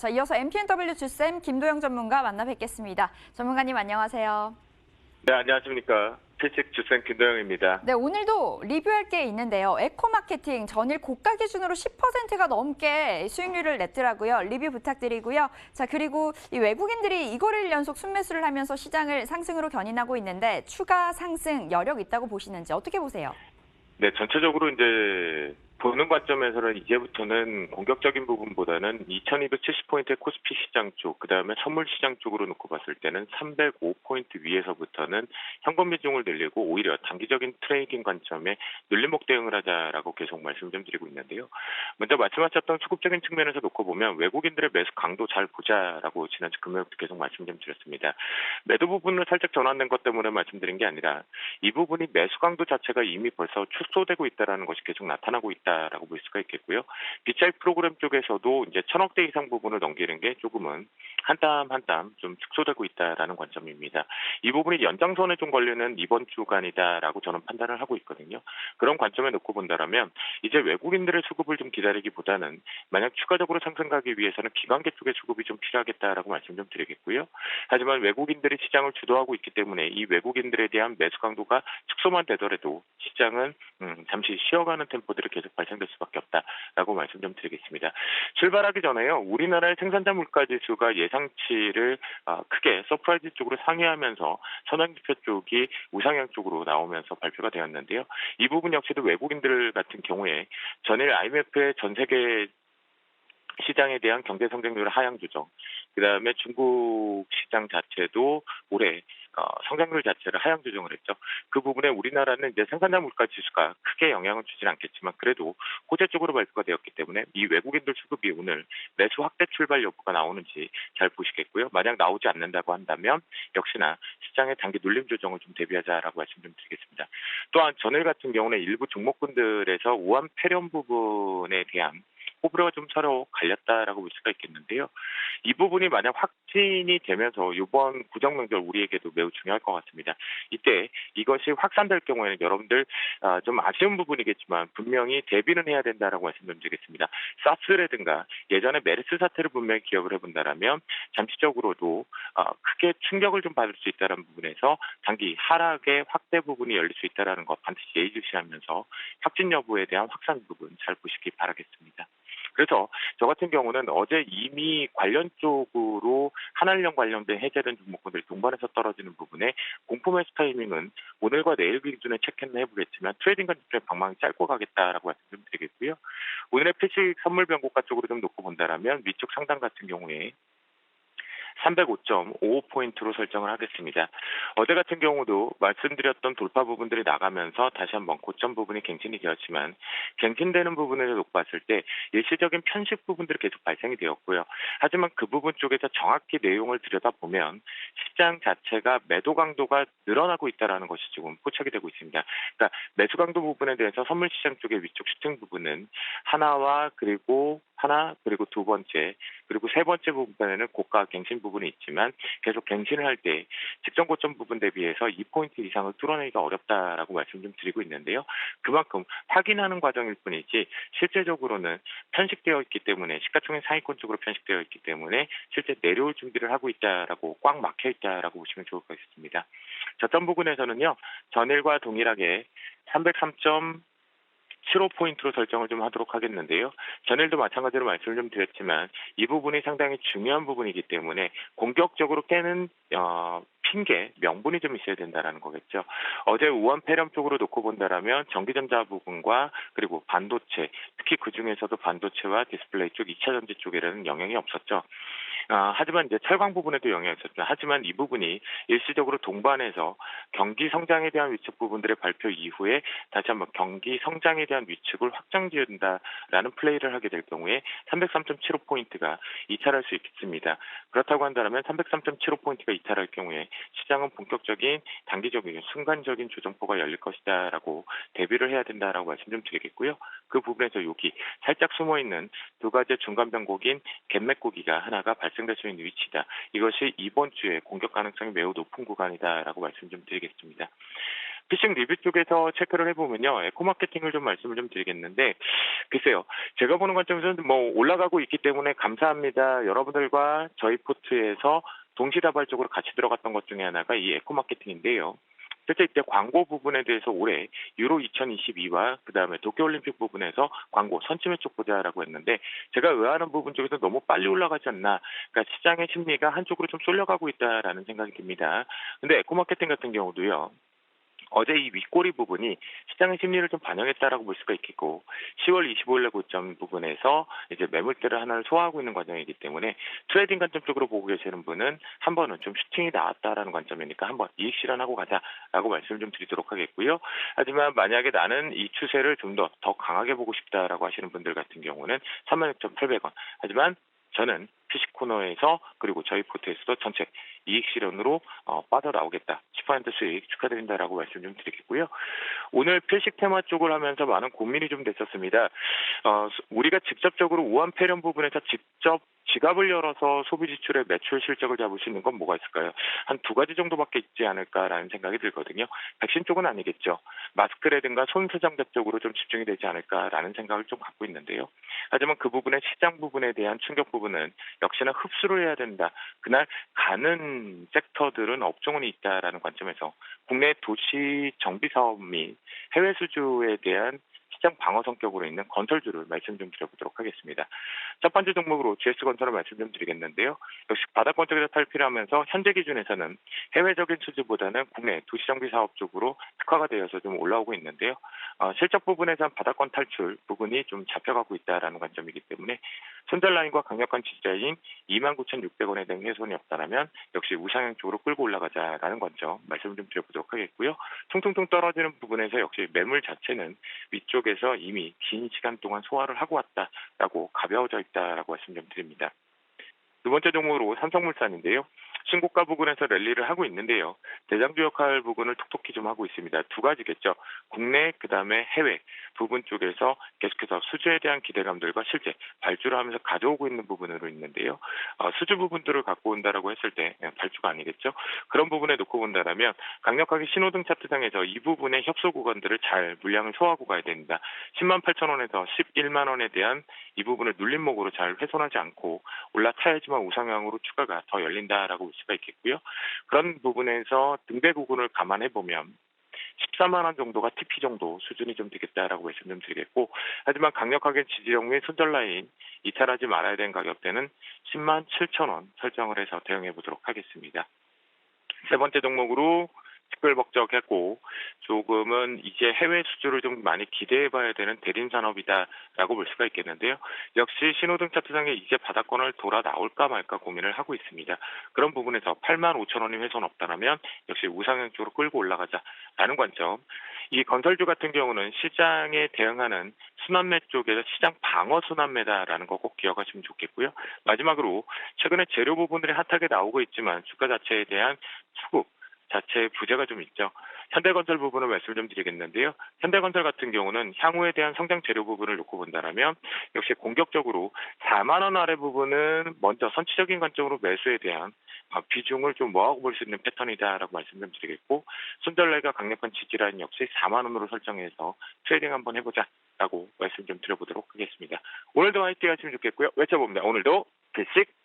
자, 이어서 MTNW 주쌤 김도영 전문가 만나 뵙겠습니다. 전문가님 안녕하세요. 네, 안녕하십니까. 필식 주생 김도영입니다. 네, 오늘도 리뷰할 게 있는데요. 에코마케팅 전일 고가 기준으로 10%가 넘게 수익률을 냈더라고요. 리뷰 부탁드리고요. 자, 그리고 이 외국인들이 이거를 연속 순매수를 하면서 시장을 상승으로 견인하고 있는데 추가 상승 여력 있다고 보시는지 어떻게 보세요? 네, 전체적으로 이제 보는 관점에서는 이제부터는 공격적인 부분보다는 2270포인트의 코스피 시장 쪽, 그 다음에 선물 시장 쪽으로 놓고 봤을 때는 305포인트 위에서부터는 현금 비중을 늘리고 오히려 단기적인 트레이딩 관점에 눌림목 대응을 하자라고 계속 말씀 좀 드리고 있는데요. 먼저 말씀하셨던 수급적인 측면에서 놓고 보면 외국인들의 매수 강도 잘 보자라고 지난주 금요일부터 계속 말씀 좀 드렸습니다. 매도 부분을 살짝 전환된 것 때문에 말씀드린 게 아니라 이 부분이 매수 강도 자체가 이미 벌써 축소되고 있다는 것이 계속 나타나고 있다라고 볼 수가 있겠고요. BCI 프로그램 쪽에서도 이제 1000억대 이상 부분을 넘기는 게 조금은 한 땀 한 땀 좀 축소되고 있다라는 관점입니다. 이 부분이 연장선에 좀 걸리는 이번 주간이다라고 저는 판단을 하고 있거든요. 그런 관점에 놓고 본다라면 이제 외국인들의 수급을 좀 기다리기보다는 만약 추가적으로 상승 가기 위해서는 기관계 쪽의 수급이 좀 필요하겠다라고 말씀 좀 드리겠고요. 하지만 외국인들이 시장을 주도하고 있기 때문에 이 외국인들에 대한 매수 강도가 축소만 되더라도 시장은 잠시 쉬어가는 템포들이 계속 발생될 수밖에 없다라고 말씀 좀 드리겠습니다. 출발하기 전에요. 우리나라의 생산자 물가 지수가 예상치를 크게 서프라이즈 쪽으로 상회하면서 선행지표 쪽이 우상향 쪽으로 나오면서 발표가 되었는데요. 이 부분 역시도 외국인들 같은 경우에 전일 IMF의 전 세계 시장에 대한 경제 성장률 하향 조정, 그 다음에 중국 시장 자체도 올해 성장률 자체를 하향 조정을 했죠. 그 부분에 우리나라는 이제 생산자 물가 지수가 크게 영향을 주지는 않겠지만 그래도 호재 쪽으로 발표가 되었기 때문에 이 외국인들 수급이 오늘 매수 확대 출발 여부가 나오는지 잘 보시겠고요. 만약 나오지 않는다고 한다면 역시나 시장의 단기 눌림 조정을 좀 대비하자라고 말씀 좀 드리겠습니다. 또한 전일 같은 경우는 일부 종목군들에서 우한 폐렴 부분에 대한 호불호가 좀 서로 갈렸다라고 볼 수가 있겠는데요. 이 부분이 만약 확진이 되면서 이번 구정 명절 우리에게도 매우 중요할 것 같습니다. 이때 이것이 확산될 경우에는 여러분들 좀 아쉬운 부분이겠지만 분명히 대비는 해야 된다라고 말씀드리겠습니다. 사스라든가 예전에 메르스 사태를 분명히 기억을 해본다라면 잠시적으로도 크게 충격을 좀 받을 수 있다는 부분에서 단기 하락의 확대 부분이 열릴 수 있다는 것 반드시 예의주시하면서 확진 여부에 대한 확산 부분 잘 보시기 바라겠습니다. 그래서 저 같은 경우는 어제 이미 관련 쪽으로 한한령 관련된 해제된 종목군들이 동반해서 떨어지는 부분에 공포 매수 타이밍은 오늘과 내일 기준에 체크는 해보겠지만 트레이딩 관점의 방망이 짧고 가겠다라고 말씀드리겠고요. 오늘의 필식 선물 변곡가 쪽으로 좀 놓고 본다라면 위쪽 상단 같은 경우에 305.55포인트로 설정을 하겠습니다. 어제 같은 경우도 말씀드렸던 돌파 부분들이 나가면서 다시 한번 고점 부분이 갱신이 되었지만 갱신되는 부분을 놓고 봤을 때 일시적인 편식 부분들이 계속 발생이 되었고요. 하지만 그 부분 쪽에서 정확히 내용을 들여다보면 시장 자체가 매도 강도가 늘어나고 있다는 것이 지금 포착이 되고 있습니다. 그러니까 매수 강도 부분에 대해서 선물 시장 쪽의 위쪽 슈팅 부분은 하나 그리고 두 번째 그리고 세 번째 부분에는 고가 갱신 부분이 있지만 계속 갱신을 할 때 직전 고점 부분 대비해서 2포인트 이상을 뚫어내기가 어렵다라고 말씀 좀 드리고 있는데요. 그만큼 확인하는 과정일 뿐이지 실제적으로는 편식되어 있기 때문에 시가총액 상위권 쪽으로 편식되어 있기 때문에 실제 내려올 준비를 하고 있다라고 꽉 막혀 있다라고 보시면 좋을 것 같습니다. 저점 부분에서는요. 전일과 동일하게 303점 75포인트로 설정을 좀 하도록 하겠는데요. 전일도 마찬가지로 말씀을 좀 드렸지만 이 부분이 상당히 중요한 부분이기 때문에 공격적으로 깨는 핑계, 명분이 좀 있어야 된다는 거겠죠. 어제 우한 폐렴 쪽으로 놓고 본다라면 전기전자 부분과 그리고 반도체, 특히 그중에서도 반도체와 디스플레이 쪽 2차 전지 쪽에는 영향이 없었죠. 하지만 이제 철강 부분에도 영향이 있었죠. 하지만 이 부분이 일시적으로 동반해서 경기 성장에 대한 위축 부분들의 발표 이후에 다시 한번 경기 성장에 대한 위축을 확장 지은다라는 플레이를 하게 될 경우에 303.75포인트가 이탈할 수 있겠습니다. 그렇다고 한다면 303.75포인트가 이탈할 경우에 시장은 본격적인 단기적인 순간적인 조정포가 열릴 것이다라고 대비를 해야 된다라고 말씀 좀 드리겠고요. 그 부분에서 여기 살짝 숨어있는 두 가지 중간 변곡인 갭맥고기가 하나가 발생 발생될 수 있는 위치다. 이것이 이번 주에 공격 가능성이 매우 높은 구간이다라고 말씀 좀 드리겠습니다. 피싱 리뷰 쪽에서 체크를 해보면요, 에코마케팅을 좀 말씀을 좀 드리겠는데, 글쎄요, 제가 보는 관점에서는 뭐 올라가고 있기 때문에 감사합니다. 여러분들과 저희 포트에서 동시다발적으로 같이 들어갔던 것 중에 하나가 이 에코마케팅인데요. 실제 이때 광고 부분에 대해서 올해 유로 2022와 그다음에 도쿄올림픽 부분에서 광고 선침해 쪽 보자라고 했는데, 제가 의아하는 부분 쪽에서 너무 빨리 올라가지 않나, 그러니까 시장의 심리가 한쪽으로 좀 쏠려가고 있다라는 생각이 듭니다. 근데 에코마케팅 같은 경우도요, 어제 이 윗꼬리 부분이 시장의 심리를 좀 반영했다라고 볼 수가 있겠고, 10월 25일날 고점 부분에서 이제 매물대를 하나를 소화하고 있는 과정이기 때문에 트레이딩 관점 쪽으로 보고 계시는 분은 한 번은 좀 슈팅이 나왔다라는 관점이니까 한번 이익 실현하고 가자라고 말씀을 좀 드리도록 하겠고요. 하지만 만약에 나는 이 추세를 좀 더 강하게 보고 싶다라고 하시는 분들 같은 경우는 36,800원. 하지만 저는 피식 코너에서 그리고 저희 포트에서도 전체 이익 실현으로 빠져나오겠다. 10% 수익 축하드린다라고 말씀 좀 드리겠고요. 오늘 필식 테마 쪽을 하면서 많은 고민이 좀 됐었습니다. 우리가 직접적으로 우한폐렴 부분에서 직접 지갑을 열어서 소비 지출의 매출 실적을 잡을 수 있는 건 뭐가 있을까요? 한 두 가지 정도밖에 있지 않을까라는 생각이 들거든요. 백신 쪽은 아니겠죠. 마스크라든가 손세정제 쪽으로 좀 집중이 되지 않을까라는 생각을 좀 갖고 있는데요. 하지만 그 부분의 시장 부분에 대한 충격 부분은 역시나 흡수를 해야 된다. 그날 가는 섹터들은 업종은 있다라는 관점에서 국내 도시 정비 사업 및 해외 수주에 대한 시장 방어 성격으로 있는 건설주를 말씀 좀 드려보도록 하겠습니다. 첫 번째 종목으로 GS건설을 말씀 좀 드리겠는데요. 역시 바닥권 쪽에서 탈피를 하면서 현재 기준에서는 해외적인 수주보다는 국내 도시정비 사업 쪽으로 특화가 되어서 좀 올라오고 있는데요. 실적 부분에서는 바닥권 탈출 부분이 좀 잡혀가고 있다라는 관점이기 때문에 손절 라인과 강력한 지지자인 29,600원에 대한 훼손이 없다면 역시 우상향 쪽으로 끌고 올라가자라는 관점 말씀을 좀 드려보도록 하겠고요. 퉁퉁퉁 떨어지는 부분에서 역시 매물 자체는 위쪽에서 이미 긴 시간 동안 소화를 하고 왔다라고 가벼워져 있다라고 말씀 좀 드립니다. 두 번째 종목으로 삼성물산인데요. 신고가 부근에서 랠리를 하고 있는데요. 대장주 역할 부분을 톡톡히 좀 하고 있습니다. 두 가지겠죠. 국내 그다음에 해외 부분 쪽에서 계속해서 수주에 대한 기대감들과 실제 발주를 하면서 가져오고 있는 부분으로 있는데요. 수주 부분들을 갖고 온다라고 했을 때 발주가 아니겠죠. 그런 부분에 놓고 본다라면 강력하게 신호등 차트상에서 이 부분의 협소 구간들을 잘 물량을 소화하고 가야 됩니다. 10만 8천 원에서 11만 원에 대한 이 부분을 눌림목으로 잘 훼손하지 않고 올라타야지만 우상향으로 추가가 더 열린다라고 볼 수가 있겠고요. 그런 부분에서 등배 구간을 감안해 보면 14만 원 정도가 TP 정도 수준이 좀 되겠다라고 말씀 좀 드리겠고, 하지만 강력하게 지지력 및 손절 라인 이탈하지 말아야 되는 가격대는 10만 7천 원 설정을 해서 대응해 보도록 하겠습니다. 세 번째 종목으로 시끌벅적했고 조금은 이제 해외 수주를 좀 많이 기대해봐야 되는 대림산업이다라고 볼 수가 있겠는데요. 역시 신호등 차트상에 이제 바닥권을 돌아 나올까 말까 고민을 하고 있습니다. 그런 부분에서 8만 5천 원이 훼손 없다면 역시 우상향 쪽으로 끌고 올라가자라는 관점. 이 건설주 같은 경우는 시장에 대응하는 순환매 쪽에서 시장 방어 순환매다라는 거 꼭 기억하시면 좋겠고요. 마지막으로 최근에 재료 부분들이 핫하게 나오고 있지만 주가 자체에 대한 수급 자체의 부재가 좀 있죠. 현대건설 부분을 말씀 좀 드리겠는데요. 현대건설 같은 경우는 향후에 대한 성장 재료 부분을 놓고 본다면 역시 공격적으로 4만 원 아래 부분은 먼저 선취적인 관점으로 매수에 대한 비중을 좀 모아고 볼 수 있는 패턴이다라고 말씀 좀 드리겠고, 손절래가 강력한 지지라인 역시 4만 원으로 설정해서 트레이딩 한번 해보자라고 말씀 좀 드려보도록 하겠습니다. 오늘도 화이팅 하시면 좋겠고요. 외쳐봅니다. 오늘도 필식